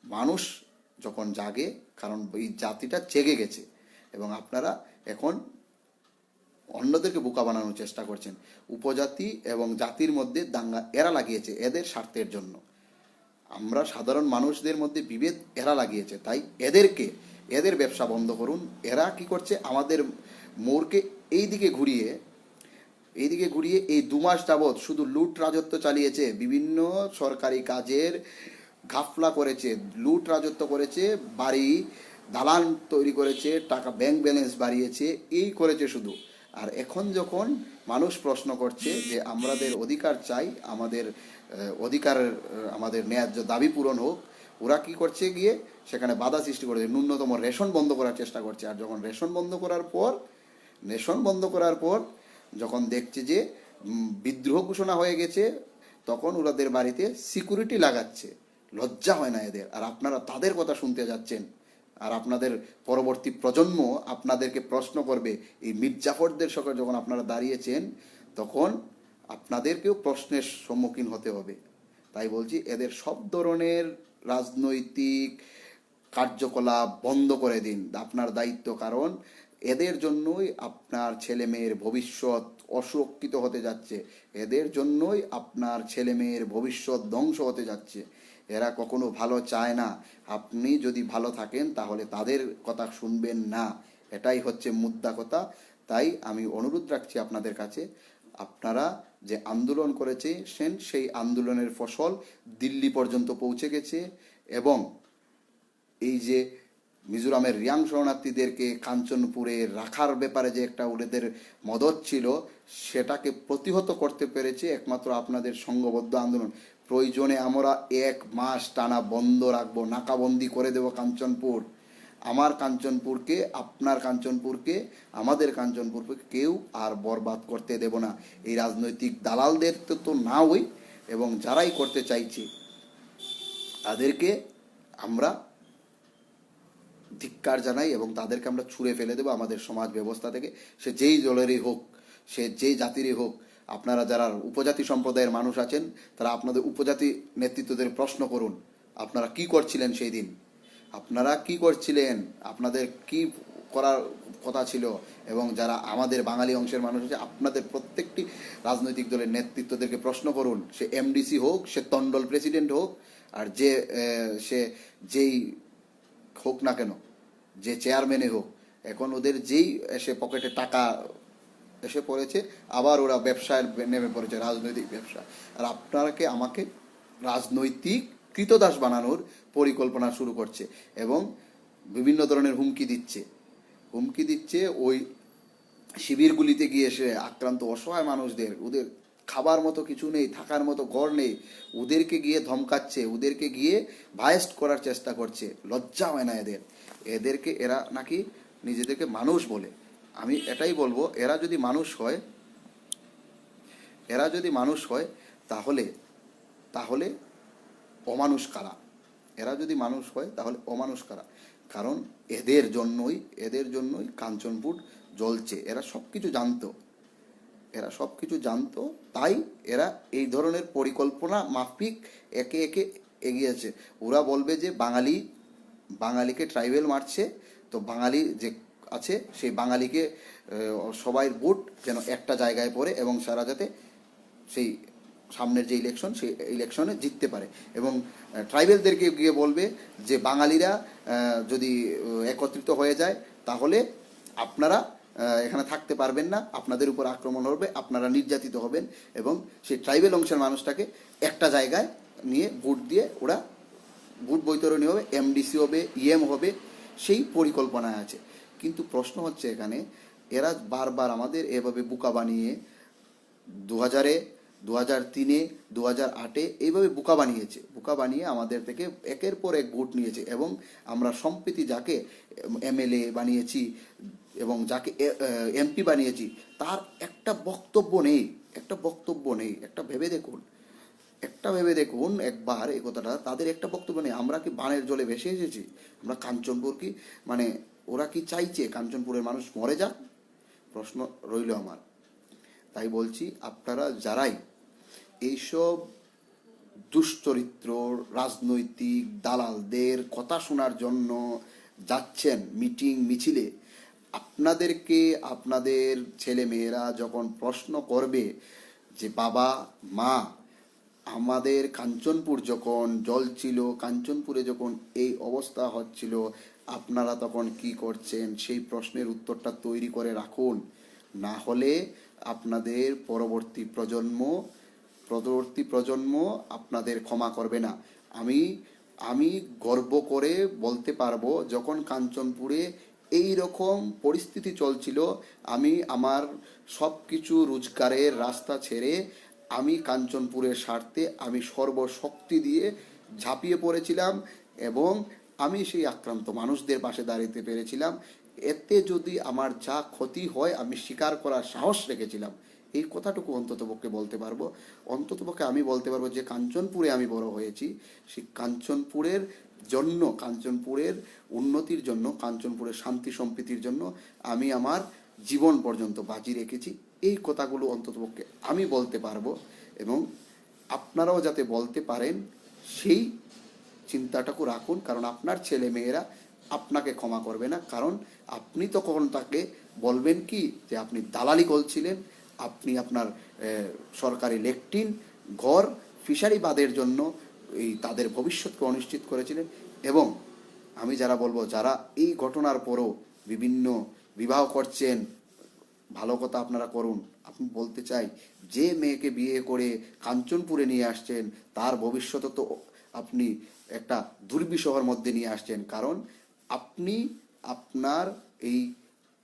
মানুষ যখন জাগে, কারণ এই জাতিটা জেগে গেছে। এবং আপনারা এখন অন্যদেরকে বোকা বানানোর চেষ্টা করছেন। উপজাতি এবং জাতির মধ্যে দাঙ্গা এরা লাগিয়েছে এদের স্বার্থের জন্য। আমরা সাধারণ মানুষদের মধ্যে বিভেদ এরা লাগিয়েছে, তাই এদের ব্যবসা বন্ধ করুন। এরা কি করছে, আমাদের মোড়কে এইদিকে ঘুরিয়ে এই 2 মাস যাবৎ শুধু লুট রাজত্ব চালিয়েছে। বিভিন্ন সরকারি কাজের ঘাফলা করেছে, লুট রাজত্ব করেছে, বাড়ি দালান তৈরি করেছে, টাকা ব্যাংক ব্যালেন্স বাড়িয়েছে, এই করেছে শুধু। আর এখন যখন মানুষ প্রশ্ন করছে যে আমাদের অধিকার চাই, আমাদের অধিকার, আমাদের ন্যায্য দাবি পূরণ হোক, ওরা কি করছে, গিয়ে সেখানে বাধা সৃষ্টি করেছে, ন্যূনতম রেশন বন্ধ করার চেষ্টা করছে। আর যখন রেশন বন্ধ করার পর যখন দেখছে যে বিদ্রোহ ঘোষণা হয়ে গেছে, তখন ওদের বাড়িতে সিকিউরিটি লাগাচ্ছে। লজ্জা হয় না এদের? আর আপনারা তাদের কথা শুনতে যাচ্ছেন। আর আপনাদের পরবর্তী প্রজন্ম আপনাদেরকে প্রশ্ন করবে। এই মির্জাফরদের সঙ্গে যখন আপনারা দাঁড়িয়েছেন, তখন আপনাদেরকেও প্রশ্নের সম্মুখীন হতে হবে। তাই বলছি, এদের সব ধরনের রাজনৈতিক কার্যকলাপ বন্ধ করে দিন, আপনার দায়িত্ব। কারণ এদের জন্যই আপনার ছেলে মেয়ের ভবিষ্যৎ অসুরক্ষিত হতে যাচ্ছে, এদের জন্যই আপনার ছেলে মেয়ের ভবিষ্যৎ ধ্বংস হতে যাচ্ছে। এরা কখনো ভালো চায় না। আপনি যদি ভালো থাকেন তাহলে তাদের কথা শুনবেন না, এটাই হচ্ছে মুদ্রা কথা। তাই আমি অনুরোধ রাখছি আপনাদের কাছে, আপনারা যে আন্দোলন করেছেন সেই আন্দোলনের ফসল দিল্লি পর্যন্ত পৌঁছে গেছে। এবং এই যে মিজোরামের রিয়াং শরণার্থীদেরকে কাঞ্চনপুরে রাখার ব্যাপারে যে একটা ওদের মদত ছিল, সেটাকে প্রতিহত করতে পেরেছে একমাত্র আপনাদের সংঘবদ্ধ আন্দোলন। প্রয়োজনে আমরা 1 মাস টানা বন্ধ রাখবো, নাকাবন্দি করে দেব কাঞ্চনপুর। আমার কাঞ্চনপুরকে, আপনার কাঞ্চনপুরকে, আমাদের কাঞ্চনপুরকে কেউ আর বরবাদ করতে দেব না। এই রাজনৈতিক দালালদের তো না হই, এবং যারাই করতে চাইছে তাদেরকে আমরা ধিক্কার জানাই এবং তাদেরকে আমরা ছুঁড়ে ফেলে দেবো আমাদের সমাজ ব্যবস্থা থেকে। সে যেই দলেরই হোক, সে যেই জাতিরই হোক। আপনারা যারা উপজাতি সম্প্রদায়ের মানুষ আছেন, তারা আপনাদের উপজাতি নেতৃত্বদের প্রশ্ন করুন, আপনারা কি করছিলেন সেই দিন, আপনারা কি করছিলেন, আপনাদের কি করার কথা ছিল। এবং যারা আমাদের বাঙালি অংশের মানুষ আছে, আপনাদের প্রত্যেকটি রাজনৈতিক দলের নেতৃত্বদেরকে প্রশ্ন করুন। সে এমডিসি হোক, সে তন্ডল প্রেসিডেন্ট হোক, আর সে যেই হোক না কেন, যে চেয়ারম্যানে হোক, এখন ওদের যেই এসে পকেটে টাকা এসে পড়েছে, আবার ওরা ব্যবসায় নেমে পড়েছে, রাজনৈতিক ব্যবসা। আর আপনাকে আমাকে রাজনৈতিক কৃতদাস বানানোর পরিকল্পনা শুরু করছে এবং বিভিন্ন ধরনের হুমকি দিচ্ছে। ওই শিবিরগুলিতে গিয়ে সে আক্রান্ত অসহায় মানুষদের, ওদের খাবার মতো কিছু নেই, থাকার মতো ঘর নেই, ওদেরকে গিয়ে ধমকাচ্ছে, ওদেরকে গিয়ে ভায়েস্ট করার চেষ্টা করছে। লজ্জা হয় না এদেরকে? এরা নাকি নিজেদেরকে মানুষ বলে। আমি এটাই বলবো, এরা যদি মানুষ হয় তাহলে অমানুষ কারা? এরা যদি মানুষ হয় তাহলে অমানুষ কারা? কারণ এদের জন্যই কাঞ্চনপুর জ্বলছে। এরা সব কিছু জানতো, তাই এরা এই ধরনের পরিকল্পনা মাফিক একে একে এগিয়েছে। ওরা বলবে যে বাঙালিকে ট্রাইবেল মারছে, তো বাঙালি যে আছে সেই বাঙালিকে সবাই ভোট যেন একটা জায়গায় পড়ে এবং সারা যাতে সেই সামনের যে ইলেকশন সেই ইলেকশনে জিততে পারে। এবং ট্রাইবেলদেরকে গিয়ে বলবে যে বাঙালিরা যদি একত্রিত হয়ে যায় তাহলে আপনারা এখানে থাকতে পারবেন না, আপনাদের উপর আক্রমণ হবে, আপনারা নির্যাতিত হবেন। এবং সেই ট্রাইবেল অংশের মানুষটাকে একটা জায়গায় নিয়ে ভোট দিয়ে ওরা ভোট বৈতরণী হবে, এমডিসি হবে, ইএম হবে, সেই পরিকল্পনায় আছে। কিন্তু প্রশ্ন হচ্ছে এখানে এরা বারবার আমাদের এভাবে বোকা বানিয়ে 2000-এ, 2003-এ, 2008-এ এইভাবে বোকা বানিয়েছে। বোকা বানিয়ে আমাদের থেকে একের পর এক ভোট নিয়েছে। এবং আমরা সম্প্রতি যাকে এমএলএ বানিয়েছি এবং যাকে এমপি বানিয়েছি তার একটা বক্তব্য নেই, একটা বক্তব্য নেই। একটা ভেবে দেখুন একবার এই কথাটা, তাদের একটা বক্তব্য নেই। আমরা কি বানের জলে ভেসে এসেছি? আমরা কাঞ্চনপুর কি মানে ওরা কি চাইছে কাঞ্চনপুরের মানুষ মরে যাক? প্রশ্ন রইল আমার। তাই বলছি আপনারা যারাই এইসব দুশ্চরিত্র রাজনৈতিক দালালদের কথা শোনার জন্য যাচ্ছেন মিটিং মিছিলে, আপনাদেরকে আপনাদের ছেলে মেয়েরা যখন প্রশ্ন করবে যে বাবা মা আমাদের কাঞ্চনপুর যখন জল ছিল, কাঞ্চনপুরে যখন এই অবস্থা হচ্ছিল, আপনারা তখন কি করছেন, সেই প্রশ্নের উত্তরটা তৈরি করে রাখুন। না হলে আপনাদের পরবর্তী প্রজন্ম আপনাদের ক্ষমা করবে না। আমি আমি গর্ব করে বলতে পারবো যখন কাঞ্চনপুরে এই রকম পরিস্থিতি চলছিল, আমি আমার সব কিছু রোজগারের রাস্তা ছেড়ে আমি কাঞ্চনপুরের স্বার্থে আমি সর্বশক্তি দিয়ে ঝাঁপিয়ে পড়েছিলাম এবং আমি সেই আক্রান্ত মানুষদের পাশে দাঁড়াতে পেরেছিলাম। এতে যদি আমার যা ক্ষতি হয় আমি স্বীকার করার সাহস রেখেছিলাম। এই কথাটুকু অন্ততপক্ষে বলতে পারবো। অন্ততপক্ষে আমি বলতে পারবো যে কাঞ্চনপুরে আমি বড় হয়েছি, সেই কাঞ্চনপুরের জন্য, কাঞ্চনপুরের উন্নতির জন্য, কাঞ্চনপুরের শান্তি সম্প্রীতির জন্য আমি আমার জীবন পর্যন্ত বাজি রেখেছি। এই কথাগুলো অন্ততপক্ষে আমি বলতে পারবো এবং আপনারাও যাতে বলতে পারেন সেই চিন্তাটাকে রাখুন। কারণ আপনার ছেলে মেয়েরা আপনাকে ক্ষমা করবে না। কারণ আপনি তখন তাকে বলবেন কি যে আপনি দালালি করছিলেন, আপনি আপনার সরকারি লেট্রিন ঘর ফিশারি বাঁধের জন্য এই তাদের ভবিষ্যৎকে অনিশ্চিত করেছিলেন। এবং আমি যারা বলবো যারা এই ঘটনার পরও বিভিন্ন বিবাহ করছেন, ভালো কথা আপনারা করুন। আমি বলতে চাই যে মেয়েকে বিয়ে করে কাঞ্চনপুরে নিয়ে আসছেন তার ভবিষ্যৎ তো আপনি একটা দুর্বিষহর মধ্যে নিয়ে আসছেন। কারণ আপনি আপনার এই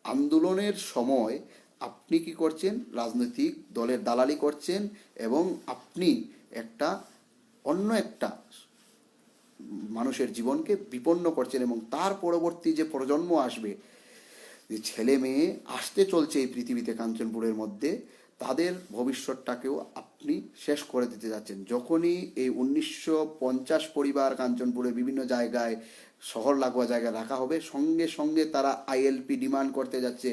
আন্দোলনের সময় আপনি কি করছেন, রাজনৈতিক দলের দালালি করছেন এবং আপনি একটা অন্য একটা মানুষের জীবনকে বিপন্ন করছেন। এবং তার পরবর্তী যে প্রজন্ম আসবে, যে ছেলে মেয়ে আসতে চলছে এই পৃথিবীতে কাঞ্চনপুরের মধ্যে, তাদের ভবিষ্যৎটাকেও আপনি শেষ করে দিতে যাচ্ছেন। যখনই এই 1950 পরিবার কাঞ্চনপুরের বিভিন্ন জায়গায় শহর লাগোয়া জায়গায় রাখা হবে, সঙ্গে সঙ্গে তারা আইএলপি ডিমান্ড করতে যাচ্ছে,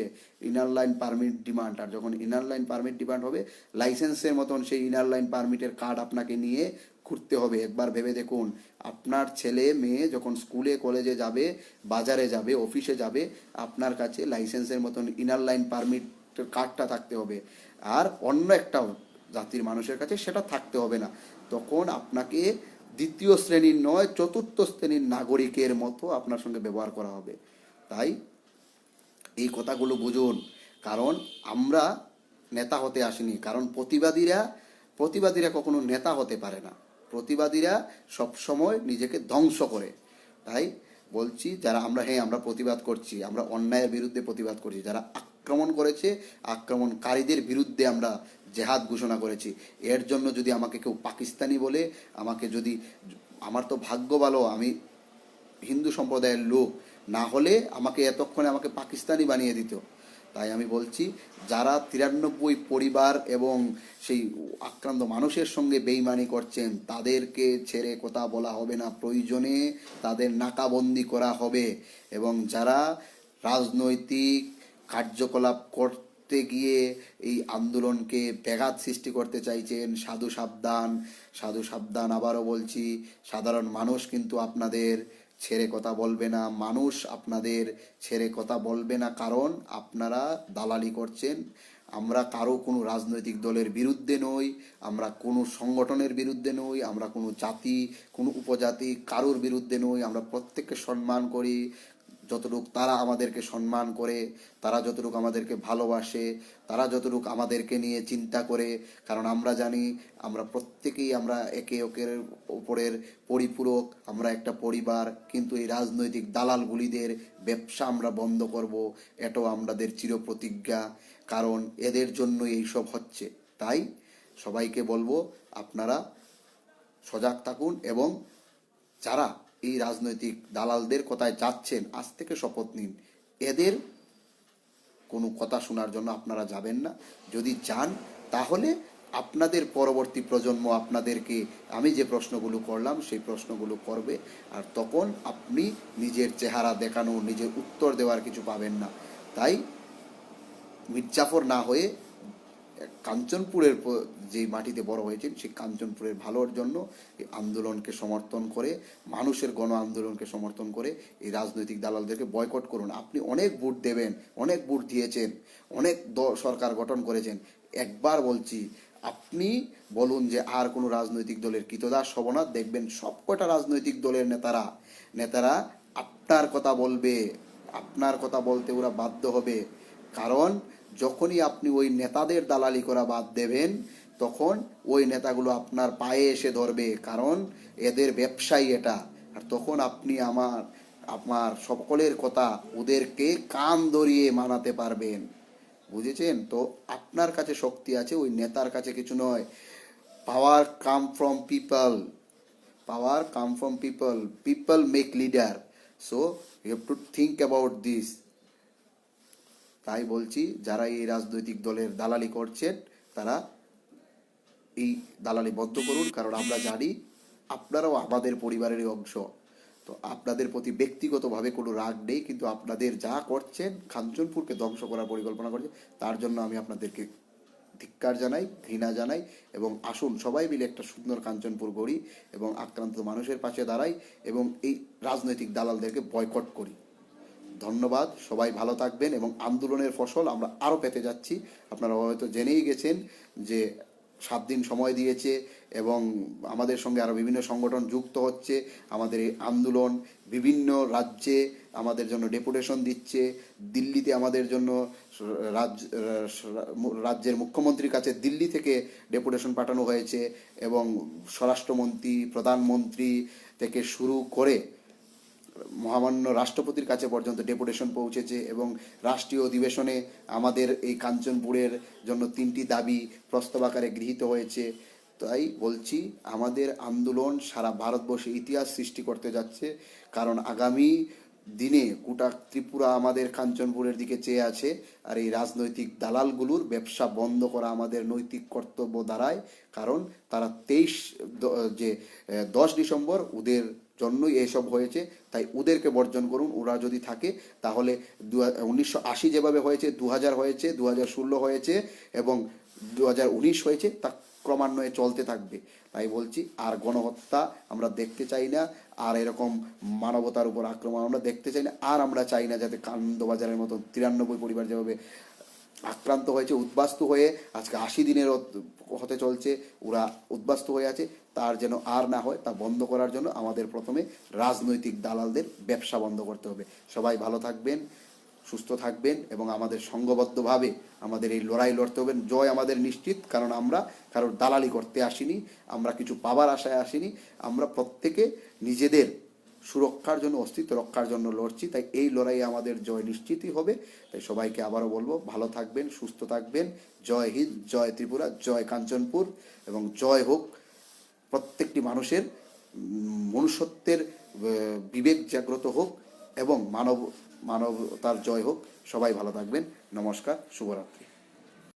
ইনার লাইন পারমিট ডিমান্ড। আর যখন ইনার লাইন পারমিট ডিমান্ড হবে, লাইসেন্সের মতন সেই ইনার লাইন পারমিটের কার্ড আপনাকে নিয়ে ঘুরতে হবে। একবার ভেবে দেখুন, আপনার ছেলে মেয়ে যখন স্কুলে কলেজে যাবে, বাজারে যাবে, অফিসে যাবে, আপনার কাছে লাইসেন্সের মতন ইনার লাইন পারমিট কার্ডটা থাকতে হবে। আর অন্য একটা জাতির মানুষের কাছে সেটা থাকতে হবে না। তখন আপনাকে দ্বিতীয় শ্রেণীর নয়, চতুর্থ শ্রেণীর নাগরিকের মতো আপনার সঙ্গে ব্যবহার করা হবে। তাই এই কথাগুলো বুঝুন। কারণ আমরা নেতা হতে আসিনি। কারণ প্রতিবাদীরা কখনো নেতা হতে পারে না। প্রতিবাদীরা সবসময় নিজেকে ধ্বংস করে। তাই বলছি যারা আমরা প্রতিবাদ করছি, আমরা অন্যায়ের বিরুদ্ধে প্রতিবাদ করছি। যারা আক্রমণ করেছে, আক্রমণকারীদের বিরুদ্ধে আমরা জেহাদ ঘোষণা করেছি। এর জন্য যদি আমাকে কেউ পাকিস্তানি বলে, আমার তো ভাগ্য ভালো আমি হিন্দু সম্প্রদায়ের লোক, না হলে এতক্ষণে আমাকে পাকিস্তানি বানিয়ে দিত। তাই আমি বলছি যারা 93 পরিবার এবং সেই আক্রান্ত মানুষের সঙ্গে বেইমানি করছেন তাদেরকে ছেড়ে কথা বলা হবে না, প্রয়োজনে তাদের নাকাবন্দি করা হবে। এবং যারা রাজনৈতিক কার্যকলাপ করতে গিয়ে এই আন্দোলনকে ব্যাঘাত সৃষ্টি করতে চাইছেন, সাধু সাবধান। আবারও বলছি, সাধারণ মানুষ কিন্তু আপনাদের ছেড়ে কথা বলবে না, মানুষ আপনাদের ছেড়ে কথা বলবে না। কারণ আপনারা দালালি করছেন, আমরা কারো কোনো রাজনৈতিক দলের বিরুদ্ধে নই, আমরা কোনো সংগঠনের বিরুদ্ধে নই, আমরা কোনো জাতি, কোনো উপজাতি কারোর বিরুদ্ধে নই। আমরা প্রত্যেককে সম্মান করি, যতটুকু তারা আমাদেরকে সম্মান করে, তারা যতটুকু আমাদেরকে ভালোবাসে, তারা যতটুকু আমাদেরকে নিয়ে চিন্তা করে। কারণ আমরা জানি আমরা প্রত্যেকেই আমরা একে অপরের উপরের পরিপূরক, আমরা একটা পরিবার। কিন্তু এই রাজনৈতিক দালালগুলিদের ব্যবসা আমরা বন্ধ করব, এটাও আমাদের চিরপ্রতিজ্ঞা। কারণ এদের জন্য এইসব হচ্ছে। তাই সবাইকে বলবো আপনারা সজাগ থাকুন, এবং যারা এই রাজনৈতিক দালালদের কথায় যাচ্ছেন আজ থেকে শপথ নিন, এদের কোনো কথা শোনার জন্য আপনারা যাবেন না। যদি যান তাহলে আপনাদের পরবর্তী প্রজন্ম আপনাদেরকে আমি যে প্রশ্নগুলো করলাম সেই প্রশ্নগুলো করবে, আর তখন আপনি নিজের চেহারা দেখানো, নিজের উত্তর দেওয়ার কিছু পাবেন না। তাই মির্জাফর না হয়ে কাঞ্চনপুরের যে মাটিতে বড় হয়েছেন সেই কাঞ্চনপুরের ভালোর জন্য এই আন্দোলনকে সমর্থন করে, মানুষের গণ আন্দোলনকে সমর্থন করে এই রাজনৈতিক দালালদেরকে বয়কট করুন। আপনি অনেক ভোট দেবেন, অনেক ভোট দিয়েছেন, অনেক সরকার গঠন করেছেন। একবার বলছি, আপনি বলুন যে আর কোনো রাজনৈতিক দলের কৃতদাস হব না, দেখবেন সবকটা রাজনৈতিক দলের নেতারা আপনার কথা বলবে, আপনার কথা বলতে ওরা বাধ্য হবে। কারণ যখনই আপনি ওই নেতাদের দালালি করা বাদ দেবেন, তখন ওই নেতাগুলো আপনার পায়ে এসে ধরবে, কারণ এদের ব্যবসায়ী এটা। আর তখন আপনি আমার সকলের কথা ওদেরকে কান ধরিয়ে মানাতে পারবেন। বুঝেছেন তো? আপনার কাছে শক্তি আছে, ওই নেতার কাছে কিছু নয়। Power come from people, power come from people, people make leader. So you have to think about this. তাই বলছি, যারা এই রাজনৈতিক দলের দালালি করছেন তারা এই দালালি বন্ধ করুন। কারণ আমরা জানি আপনারাও আমাদের পরিবারেরই অংশ। তো আপনাদের প্রতি ব্যক্তিগতভাবে কোনো রাগ নেই, কিন্তু আপনাদের যা করছেন, কাঞ্চনপুরকে ধ্বংস করার পরিকল্পনা করছেন, তার জন্য আমি আপনাদেরকে ধিক্কার জানাই, ঘৃণা জানাই। এবং আসুন সবাই মিলে একটা সুন্দর কাঞ্চনপুর গড়ি এবং আক্রান্ত মানুষের পাশে দাঁড়াই এবং এই রাজনৈতিক দালালদেরকে বয়কট করি। ধন্যবাদ, সবাই ভালো থাকবেন। এবং আন্দোলনের ফসল আমরা আরও পেতে যাচ্ছি। আপনারা হয়তো জেনেই গেছেন যে 7 দিন সময় দিয়েছে এবং আমাদের সঙ্গে আরও বিভিন্ন সংগঠন যুক্ত হচ্ছে। আমাদের এই আন্দোলন বিভিন্ন রাজ্যে আমাদের জন্য ডেপুটেশন দিচ্ছে। দিল্লিতে আমাদের জন্য রাজ্যের মুখ্যমন্ত্রীর কাছে দিল্লি থেকে ডেপুটেশন পাঠানো হয়েছে, এবং স্বরাষ্ট্রমন্ত্রী, প্রধানমন্ত্রী থেকে শুরু করে মহামান্য রাষ্ট্রপতির কাছে পর্যন্ত ডেপুটেশন পৌঁছেছে। এবং রাষ্ট্রীয় অধিবেশনে আমাদের এই কাঞ্চনপুরের জন্য 3টি দাবি প্রস্তাব আকারে গৃহীত হয়েছে। তাই বলছি, আমাদের আন্দোলন সারা ভারতবর্ষে ইতিহাস সৃষ্টি করতে যাচ্ছে। কারণ আগামী দিনে গোটা ত্রিপুরা আমাদের কাঞ্চনপুরের দিকে চেয়ে আছে। আর এই রাজনৈতিক দালালগুলোর ব্যবসা বন্ধ করা আমাদের নৈতিক কর্তব্য দাঁড়ায়। কারণ তারা 10 ডিসেম্বর ওদের জন্যই এসব হয়েছে। তাই ওদেরকে বর্জন করুন। ওরা যদি থাকে তাহলে 1980 যেভাবে হয়েছে, 2000 হয়েছে, 2016 হয়েছে এবং 2019 হয়েছে, তা ক্রমান্বয়ে চলতে থাকবে। তাই বলছি, আর গণহত্যা আমরা দেখতে চাই না, আর এরকম মানবতার উপর আক্রমণ আমরা দেখতে চাই না। আর আমরা চাই না যাতে কান্দবাজারের মতো 93 পরিবার যেভাবে আক্রান্ত হয়েছে, উদ্বাস্তু হয়ে আজকে 80 দিনের হতে চলছে, ওরা উদ্বাস্তু হয়ে আছে, তার যেন আর না হয়। তা বন্ধ করার জন্য আমাদের প্রথমে রাজনৈতিক দালালদের ব্যবসা বন্ধ করতে হবে। সবাই ভালো থাকবেন, সুস্থ থাকবেন এবং আমাদের সংঘবদ্ধভাবে আমাদের এই লড়াই লড়তে হবে। জয় আমাদের নিশ্চিত, কারণ আমরা কারোর দালালি করতে আসিনি, আমরা কিছু পাবার আশায় আসিনি। আমরা প্রত্যেকে নিজেদের সুরক্ষার জন্য, অস্তিত্ব রক্ষার জন্য লড়ছি। তাই এই লড়াইয়ে আমাদের জয় নিশ্চিতই হবে। তাই সবাইকে আবারও বলবো, ভালো থাকবেন, সুস্থ থাকবেন। জয় হিন্দ, জয় ত্রিপুরা, জয় কাঞ্চনপুর, এবং জয় হোক প্রত্যেকটি মানুষের মনুষ্যত্বের বিবেক জাগ্রত হোক এবং মানবতার জয় হোক। সবাই ভালো থাকবেন। নমস্কার, শুভরাত্রি।